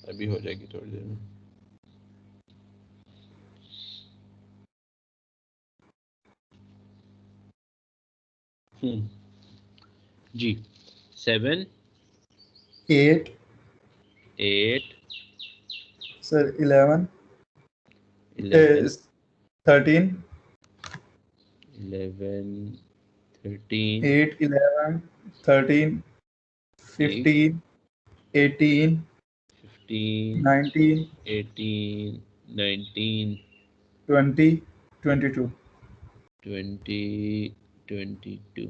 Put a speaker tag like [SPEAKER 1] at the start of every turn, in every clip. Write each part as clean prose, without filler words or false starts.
[SPEAKER 1] अभी हो जाएगी थोड़ी देर में। जी 7
[SPEAKER 2] 8
[SPEAKER 1] 8
[SPEAKER 2] सर 11
[SPEAKER 1] 11
[SPEAKER 2] 13
[SPEAKER 1] 11 13
[SPEAKER 2] 8 11 13
[SPEAKER 1] ठीक
[SPEAKER 2] 15 18
[SPEAKER 1] 15
[SPEAKER 2] 19
[SPEAKER 1] 18 19
[SPEAKER 2] 20 22
[SPEAKER 1] 20 22।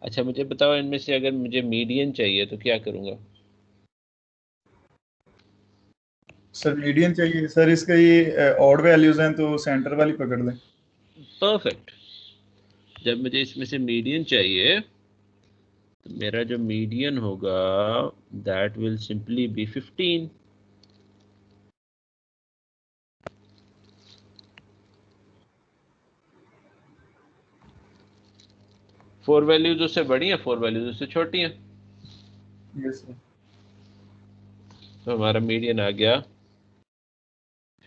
[SPEAKER 1] अच्छा मुझे बताओ इनमें से अगर मुझे मीडियन चाहिए तो क्या करूँगा?
[SPEAKER 2] सर मीडियन चाहिए सर, इसका ये ऑड वैल्यूज हैं तो सेंटर वाली पकड़ लें।
[SPEAKER 1] परफेक्ट। जब मुझे इसमें से मीडियन चाहिए तो मेरा जो मीडियन होगा that will simply be 15। Four values उससे बड़ी हैं, फोर वैल्यूज उससे छोटी हैं,
[SPEAKER 2] यस सर।
[SPEAKER 1] तो हमारा मीडियन आ गया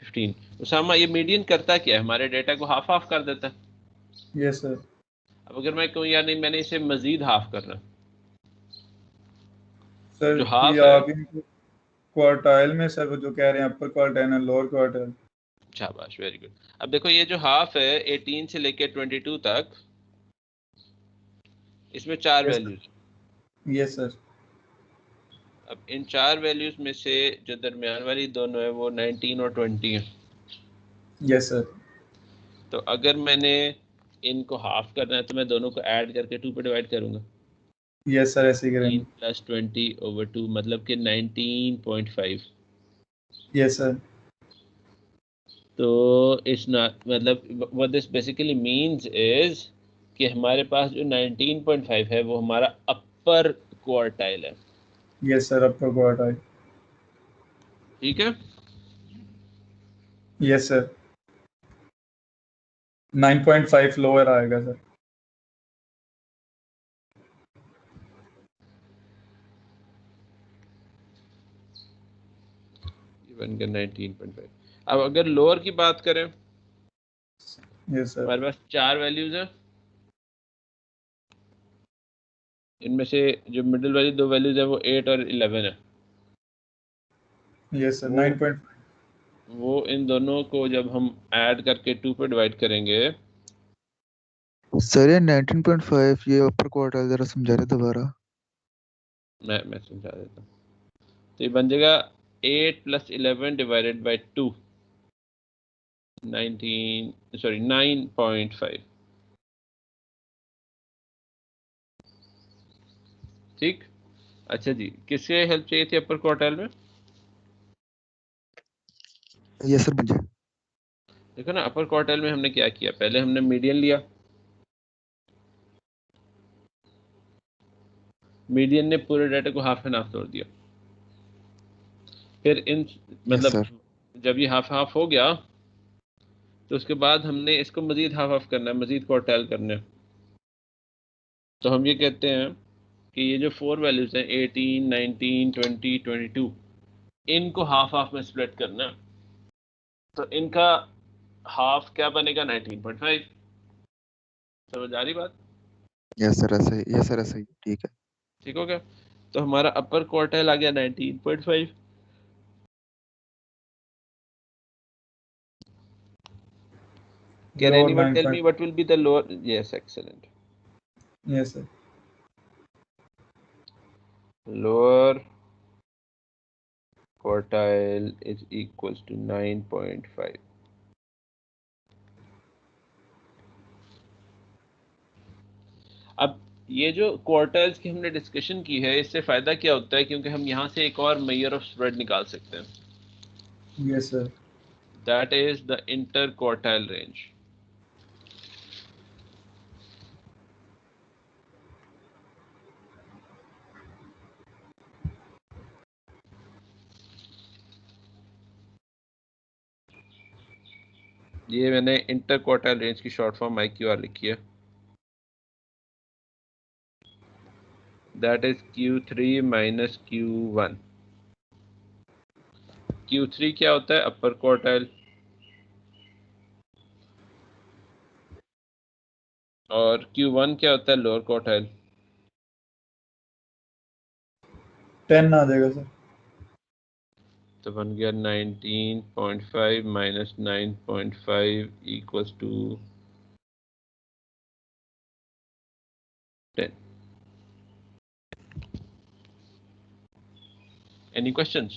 [SPEAKER 1] 15। उसामा ये मीडियन करता क्या है? हमारे डेटा को हाफ हाफ कर देता है।
[SPEAKER 2] Yes sir.
[SPEAKER 1] अब अगर मैं कहूँ यार नहीं मैंने इसे मजीद हाफ करना,
[SPEAKER 2] सर
[SPEAKER 1] जो
[SPEAKER 2] ये
[SPEAKER 1] हाफ है।
[SPEAKER 2] आप इनको क्वार्टाइल में सर वो जो कह रहे हैं अपर क्वार्टाइल और लोअर क्वार्टाइल।
[SPEAKER 1] शाबाश, वेरी गुड। अब देखो ये जो हाफ है 18 से लेके 22 तक, इसमें चार
[SPEAKER 2] यस
[SPEAKER 1] वैल्यूज।
[SPEAKER 2] Yes sir.
[SPEAKER 1] अब इन चार वैल्यूज में से जो दरमियान वाली दोनों है वो 19 और 20 है।
[SPEAKER 2] Yes sir.
[SPEAKER 1] तो अगर मैंने इनको हाफ करना है तो मैं दोनों को ऐड करके 2 पे डिवाइड करूंगा।
[SPEAKER 2] यस सर ऐसे ही
[SPEAKER 1] 18
[SPEAKER 2] करेंगे।
[SPEAKER 1] प्लस 20/2 मतलब कि 19.5।
[SPEAKER 2] Yes sir.
[SPEAKER 1] तो इट्स नॉट, मतलब what this basically means is कि हमारे पास जो 19.5 है वो हमारा अपर क्वार्टाइल है।
[SPEAKER 2] यस सर अपर क्वार्टाइल।
[SPEAKER 1] ठीक है।
[SPEAKER 2] Yes sir. 9.5 लोअर आएगा सर।
[SPEAKER 1] ये बन गया 19.5। अब अगर लोअर की बात करें,
[SPEAKER 2] यस सर।
[SPEAKER 1] हमारे पास चार वैल्यूज हैं, इनमें से जो मिडिल वाली दो वैल्यूज है वो 8 और 11 है।
[SPEAKER 2] यस सर
[SPEAKER 1] वो
[SPEAKER 2] 9.5।
[SPEAKER 1] वो इन दोनों को जब हम ऐड करके 2 पे डिवाइड करेंगे।
[SPEAKER 3] सर ये 19.5 ये अपर क्वार्टाइल जरा समझा रहे दोबारा।
[SPEAKER 1] मैं समझा देता हूँ। तो ये बन जाएगा 8 प्लस 11 डिवाइडेड बाई 2, 9.5। ठीक। अच्छा जी, किससे हेल्प चाहिए थी अपर क्वार्टाइल में?
[SPEAKER 3] यस सर मुझे।
[SPEAKER 1] देखो ना अपर क्वार्टाइल में हमने क्या किया, पहले हमने मीडियन लिया, मीडियन ने पूरे डाटा को हाफ एंड हाफ तोड़ दिया। फिर इन
[SPEAKER 3] यस
[SPEAKER 1] मतलब
[SPEAKER 3] सर।
[SPEAKER 1] जब ये हाफ हाफ हो गया तो उसके बाद हमने इसको मजीद हाफ हाफ करना है, मजीद क्वार्टाइल करना है। तो हम ये कहते हैं कि ये जो फोर वैल्यूज हैं 18 19 20 22, इनको हाफ हाफ में स्प्लिट करना है। तो इनका हाफ क्या बनेगा? 19.5। समझ आ रही बात?
[SPEAKER 3] यस सर ऐसा ही, यस सर ऐसा ही, ठीक है।
[SPEAKER 1] ठीक हो गया। तो हमारा अपर क्वार्टाइल आ गया 19.5। Can
[SPEAKER 2] lower
[SPEAKER 1] anyone
[SPEAKER 2] 9
[SPEAKER 1] tell me
[SPEAKER 2] point.
[SPEAKER 1] what will be the lower? Yes, excellent.
[SPEAKER 2] Yes sir.
[SPEAKER 1] Lower quartile is equals to 9.5. अब ये जो क्वार्टाइल्स की हमने डिस्कशन की है इससे फायदा क्या होता है, क्योंकि हम यहाँ से एक और मेजर ऑफ स्प्रेड निकाल सकते हैं,
[SPEAKER 2] yes sir.
[SPEAKER 1] That is the inter quartile range. ये मैंने इंटर क्वार्टाइल रेंज की शॉर्ट फॉर्म IQR लिखी है। that is Q3 minus Q1. Q3 क्या होता है? अपर क्वार्टाइल, और Q1 क्या होता है? Lower quartile.
[SPEAKER 2] 10 आ जाएगा सर।
[SPEAKER 1] तो बन गया 19.5 minus 9.5 equals to 10. Any questions?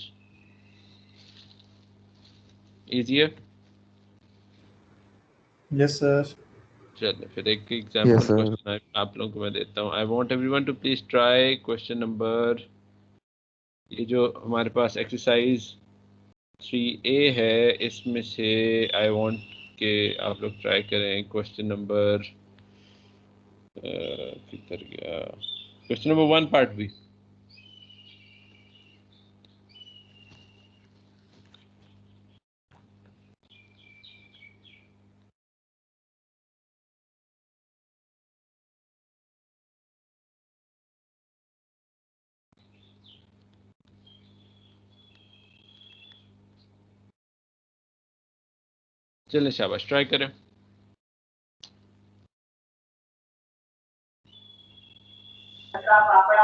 [SPEAKER 1] Easier?
[SPEAKER 2] Yes sir.
[SPEAKER 1] चलिए फिर एक एग्जाम्पल
[SPEAKER 3] Yes, sir.
[SPEAKER 1] क्वेश्चन आप लोगों को मैं देता हूँ। I want everyone to please try question number, ये जो हमारे पास एक्सरसाइज 3A है, इसमें से आई वांट के आप लोग ट्राई करें क्वेश्चन नंबर किधर गया, क्वेश्चन नंबर 1 पार्ट बी। चलिए शाबाश, ट्राई करें।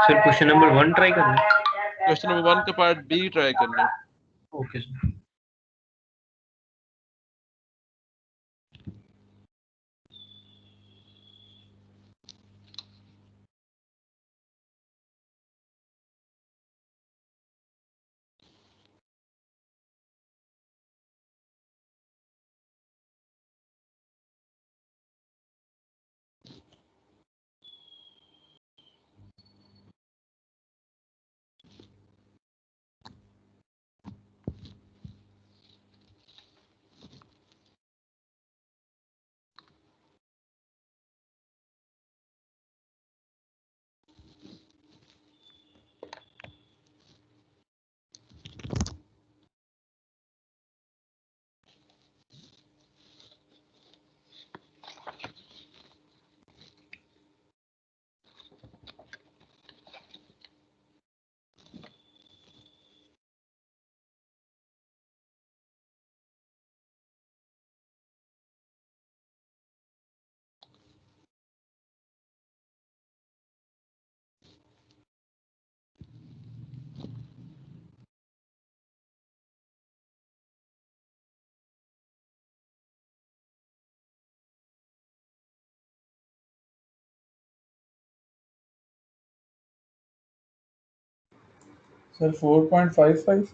[SPEAKER 4] सर क्वेश्चन नंबर 1 ट्राई करना है।
[SPEAKER 1] क्वेश्चन नंबर 1 का पार्ट बी ट्राई करना है।
[SPEAKER 4] Okay sir.
[SPEAKER 2] सर 4.55।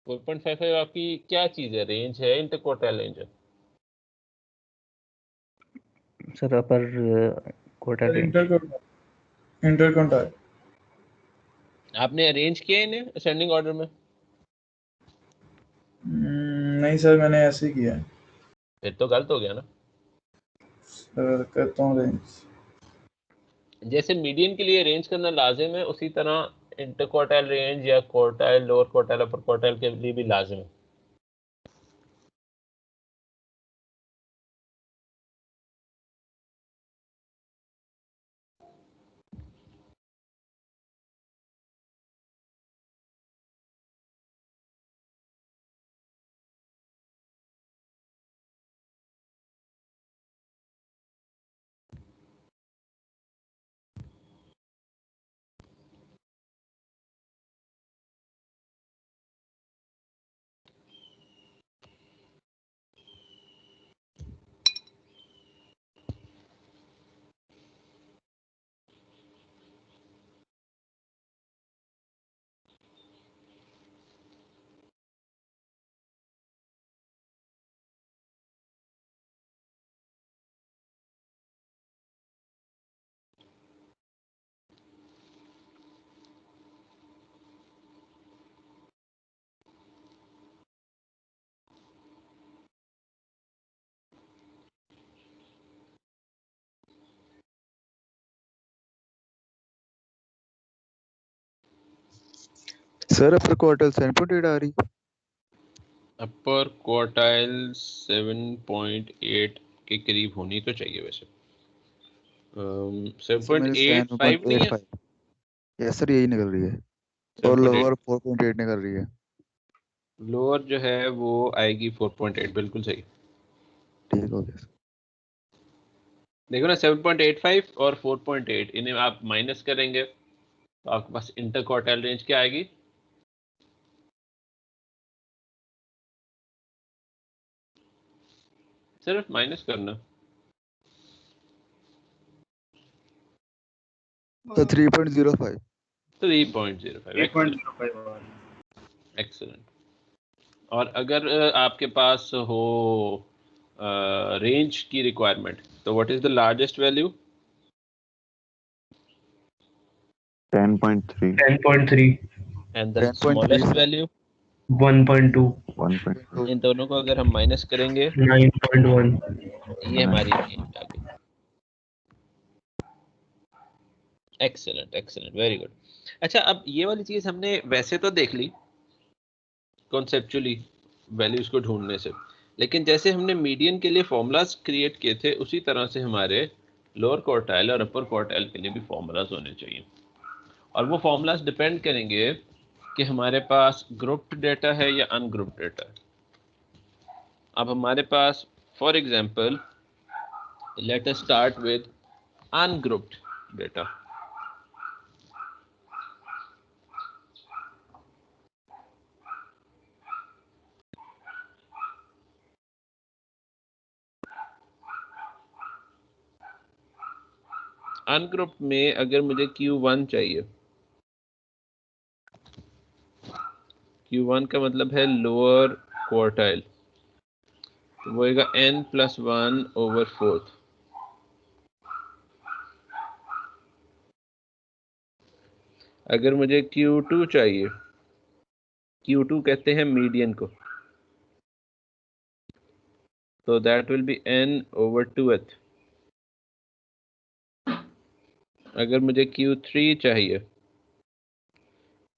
[SPEAKER 1] 4.55 आपकी क्या चीज़ है? रेंज है, इंटरक्वार्टाइल रेंज है?
[SPEAKER 3] Sir, upper quartile
[SPEAKER 2] sir
[SPEAKER 3] range.
[SPEAKER 2] इंटरकॉन्टाइल।
[SPEAKER 1] आपने अरेंज किया इन्हें असेंडिंग ऑर्डर में?
[SPEAKER 2] नहीं सर, मैंने ऐसे ही किया है।
[SPEAKER 1] फिर तो गलत हो गया ना।
[SPEAKER 2] सर करता हूँ रेंज।
[SPEAKER 1] जैसे मीडियन के लिए अरेंज करना लाजिम है, उसी तरह इंटरक्वार्टाइल रेंज या क्वार्टाइल, लोअर क्वार्टाइल, अपर क्वार्टाइल के लिए भी लाजिम है।
[SPEAKER 3] Sir, upper quartile 7.8 आ रही.
[SPEAKER 1] अपर क्वार्टाइल 7.8 के करीब होनी तो चाहिए वैसे।
[SPEAKER 3] सर मेरे
[SPEAKER 1] 7.85 नहीं है?
[SPEAKER 3] 7.85 यस सर यही निकल रही है और
[SPEAKER 1] 7.8
[SPEAKER 3] लोअर 4.8 निकल रही है।
[SPEAKER 1] लोअर जो है वो आएगी 4.8, बिल्कुल सही।
[SPEAKER 3] ठीक हो गया सर।
[SPEAKER 1] देखो ना 7.85 और 4.8 इन्हें आप माइनस करेंगे तो आपके पास इंटर क्वार्टाइल रेंज क्या आएगी? सिर्फ माइनस करना।
[SPEAKER 3] तो 3.05
[SPEAKER 1] 3.05, एक्सेलेंट। और अगर आपके पास हो रेंज की रिक्वायरमेंट, तो what is the largest value?
[SPEAKER 5] 10.3
[SPEAKER 4] 10.3
[SPEAKER 1] and the
[SPEAKER 3] 10.3
[SPEAKER 1] smallest
[SPEAKER 3] sir
[SPEAKER 1] value?
[SPEAKER 4] 1.2
[SPEAKER 5] 1.2
[SPEAKER 1] इन दोनों को अगर हम माइनस करेंगे
[SPEAKER 4] 9.1
[SPEAKER 1] ये हमारी रेंज आ गई। Excellent excellent, very good. अच्छा, अब ये वाली चीज हमने वैसे तो देख ली कॉन्सेप्चुअली वैल्यूज को ढूंढने से, लेकिन जैसे हमने मीडियन के लिए फॉर्मूलाज क्रिएट किए थे उसी तरह से हमारे लोअर क्वार्टाइल और अपर क्वार्टाइल के लिए भी फॉर्मूलाज होने चाहिए। और वो फॉर्मूलाज डिपेंड करेंगे कि हमारे पास ग्रुप्ड डेटा है या अनग्रुप्ड डेटा है। अब हमारे पास for example let us start with ungrouped data. Ungrouped में अगर मुझे Q1 चाहिए, Q1 का मतलब है लोअर क्वार्टाइल, तो वो आएगा n+1/4। अगर मुझे Q2 चाहिए, Q2 कहते हैं मीडियन को, तो दैट विल बी n/2th। अगर मुझे Q3 चाहिए,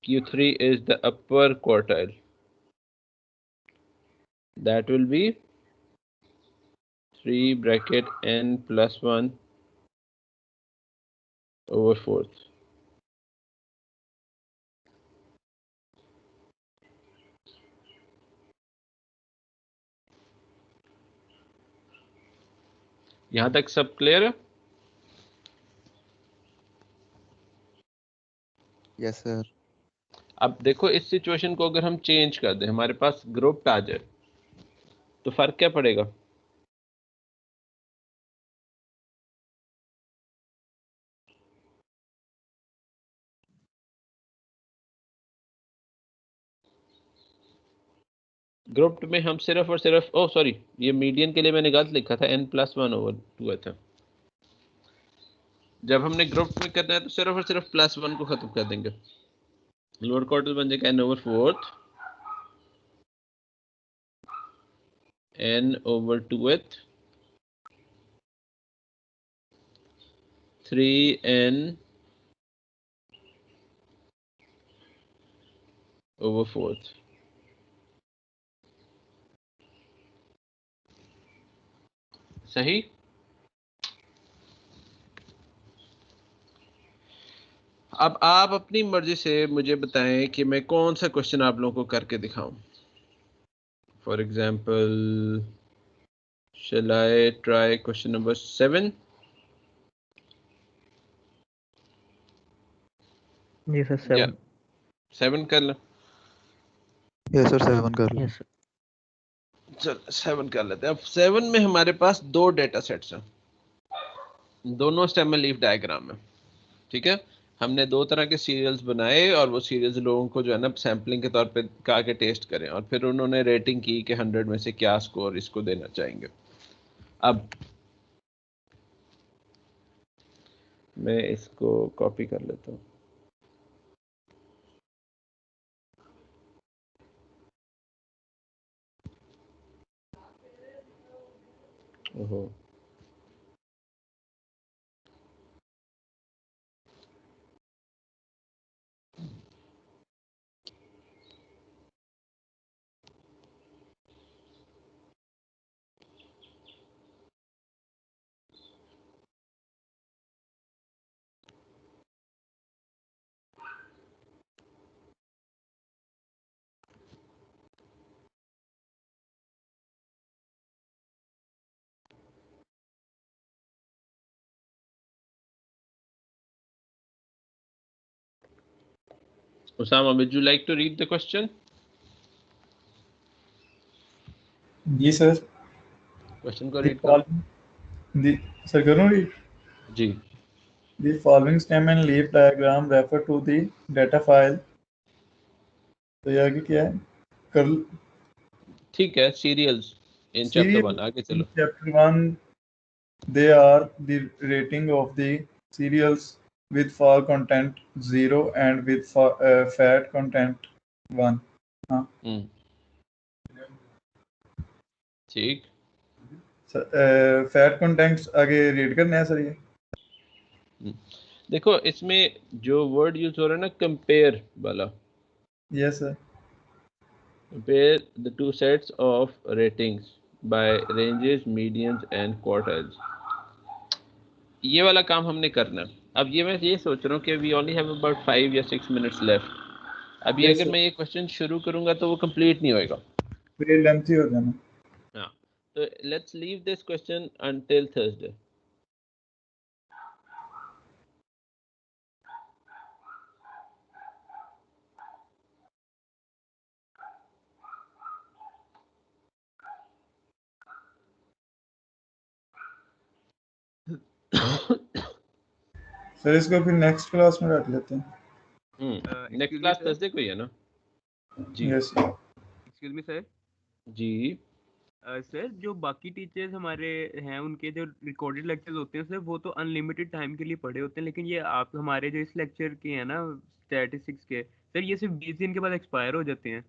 [SPEAKER 1] Q3 is the upper quartile, that will be 3(n+1/4। यहां तक सब क्लियर है?
[SPEAKER 3] Yes sir.
[SPEAKER 1] अब देखो इस सिचुएशन को अगर हम चेंज कर दें, हमारे पास ग्रुप आ जाए, तो फर्क क्या पड़ेगा? ग्रुप्ड में हम सिर्फ और सिर्फ, ओ सॉरी, ये मीडियन के लिए मैंने गलत लिखा था, n+1/2 था। जब हमने ग्रुप में करना है तो सिर्फ और सिर्फ +1 को खत्म कर देंगे। लोअर क्वार्टर बन जाएगा n/4, n/2th, 3n/4। सही। अब आप अपनी मर्जी से मुझे बताएं कि मैं कौन सा क्वेश्चन आप लोगों को करके दिखाऊं। For example shall I try question number 7?
[SPEAKER 4] जी सर
[SPEAKER 1] या
[SPEAKER 4] 7
[SPEAKER 1] 7 कर लें?
[SPEAKER 3] यस सर 7 कर लो।
[SPEAKER 4] यस सर
[SPEAKER 1] चल 7 कर लेते हैं। अब 7 में हमारे पास दो डेटा सेट्स हैं, दोनों स्टेम लीफ डायग्राम में। ठीक है, हमने दो तरह के सीरियल्स बनाए और वो सीरियल्स लोगों को जो है ना सैम्पलिंग के तौर पे कहा के टेस्ट करें, और फिर उन्होंने रेटिंग की कि 100 में से क्या स्कोर इसको देना चाहेंगे। अब मैं इसको कॉपी कर लेता हूँ। ओहो, Osama, would you like to read the question?
[SPEAKER 2] जी सर।
[SPEAKER 1] Question को
[SPEAKER 2] The
[SPEAKER 1] read करो।
[SPEAKER 2] following, the सर करूँ read?
[SPEAKER 1] जी।
[SPEAKER 2] The following stem and leaf diagram refer to the data file. तो ये आगे क्या है? कर
[SPEAKER 1] ठीक है, सीरियल्स इन चैप्टर
[SPEAKER 2] serial
[SPEAKER 1] 1 आगे
[SPEAKER 2] in
[SPEAKER 1] चलो।
[SPEAKER 2] chapter 1 they are the rating of the cereals with fat content 0 and with fat content 1. हाँ
[SPEAKER 1] ठीक।
[SPEAKER 2] फैट कंटेंट्स आगे रीड करना है सर ये।
[SPEAKER 1] देखो इसमें जो वर्ड यूज हो रहा है ना, कंपेयर वाला,
[SPEAKER 2] yes sir.
[SPEAKER 1] compare the two sets of ratings by ranges, medians and quartiles, ये वाला काम हमने करना है। अब ये मैं ये सोच रहा हूँ कि वी ओनली हैव अबाउट 5 या 6 मिनट्स लेफ्ट। अब ये
[SPEAKER 2] Yes,
[SPEAKER 1] अगर
[SPEAKER 2] sir.
[SPEAKER 1] मैं ये क्वेश्चन शुरू करूंगा तो वो कंप्लीट नहीं होएगा।
[SPEAKER 2] फिर लेंथी हो जाना।
[SPEAKER 1] हाँ, तो let's leave this question until Thursday.
[SPEAKER 2] Sir इसको फिर नेक्स्ट क्लास में रख लेते हैं।
[SPEAKER 1] नेक्स्ट क्लास थर्सडे को ही है ना? जी
[SPEAKER 2] यस
[SPEAKER 5] एक्सक्यूज मी सर।
[SPEAKER 1] जी
[SPEAKER 5] सर जो बाकी टीचर्स हमारे हैं उनके जो रिकॉर्डेड लेक्चर्स होते हैं सर वो तो अनलिमिटेड टाइम के लिए पढ़े होते हैं, लेकिन ये आप हमारे जो इस लेक्चर के हैं ना स्टैटिस्टिक्स के सर ये सिर्फ 20 दिन के बाद एक्सपायर हो जाते हैं।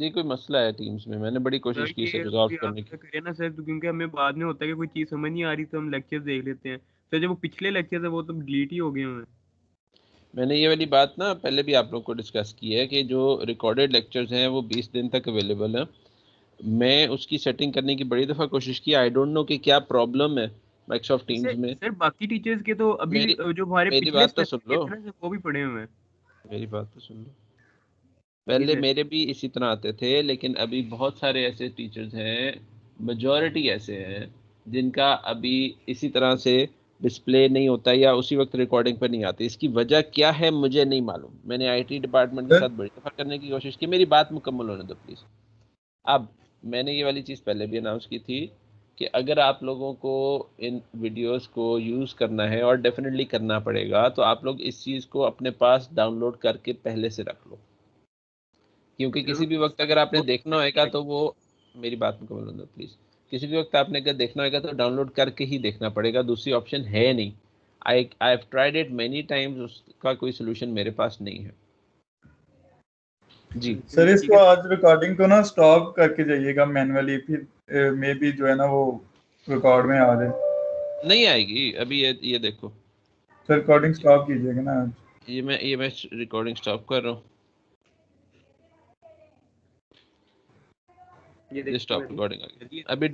[SPEAKER 1] ये कोई मसला है टीम्स में, मैंने बड़ी कोशिश की इसे रिजॉल्व करने की।
[SPEAKER 5] करिए ना सर, तो क्योंकि हमें बाद में होता है कि कोई चीज़ समझ नहीं आ रही तो हम लेक्चर देख लेते हैं सर, जो वो पिछले लेक्चर है वो तो डिलीट ही हो गए हैं।
[SPEAKER 1] मैंने ये वाली बात ना पहले भी आप लोग को डिस्कस की है कि जो रिकॉर्डेड लेक्चर्स हैं वो 20 दिन तक अवेलेबल हैं। मैं उसकी सेटिंग करने की बड़ी दफ़ा कोशिश की, आई डोंट नो कि क्या प्रॉब्लम है माइक्रोसॉफ्ट टीम्स में।
[SPEAKER 5] सर बाकी टीचर्स के तो अभी जो हमारे
[SPEAKER 1] मेरी
[SPEAKER 5] पिछले
[SPEAKER 1] बात तो सुन लो,
[SPEAKER 5] सर वो भी पढ़े हुए हैं।
[SPEAKER 1] मेरी बात तो सुन लो। पहले मेरे भी इसी तरह आते थे, लेकिन अभी बहुत सारे ऐसे टीचर्स हैं, मेजॉरिटी ऐसे हैं जिनका अभी इसी तरह से डिस्प्ले नहीं होता या उसी वक्त रिकॉर्डिंग पर नहीं आती। इसकी वजह क्या है मुझे नहीं मालूम। मैंने आईटी डिपार्टमेंट के साथ बड़ी दफ़ा करने की कोशिश की। मेरी बात मुकम्मल होने दो प्लीज़। अब मैंने ये वाली चीज़ पहले भी अनाउंस की थी कि अगर आप लोगों को इन वीडियोस को यूज़ करना है, और डेफिनेटली करना पड़ेगा, तो आप लोग इस चीज़ को अपने पास डाउनलोड करके पहले से रख लो, क्योंकि किसी भी वक्त अगर आपने देखना होगा तो वो, मेरी बात मुकम्मल होने दो प्लीज़। किसी भी वक्त आपने अगर देखना होगा तो डाउनलोड करके ही देखना पड़ेगा, दूसरी ऑप्शन है नहीं। I have tried it many times, उसका कोई सोल्यूशन मेरे पास नहीं है। जी
[SPEAKER 2] सर इसको आज रिकॉर्डिंग को ना स्टॉप करके जाइएगा मैन्युअली, फिर मे बी जो है ना वो रिकॉर्ड में आ जाए।
[SPEAKER 1] नहीं आएगी अभी। ये देखो
[SPEAKER 2] सर रिकॉर्डिंग स्टॉप कीजिएगा ना आज।
[SPEAKER 1] ये मैं रिकॉर्डिंग स्टॉप कर रहा हूँ। ये स्टॉप रिकॉर्डिंग आ गई अभी।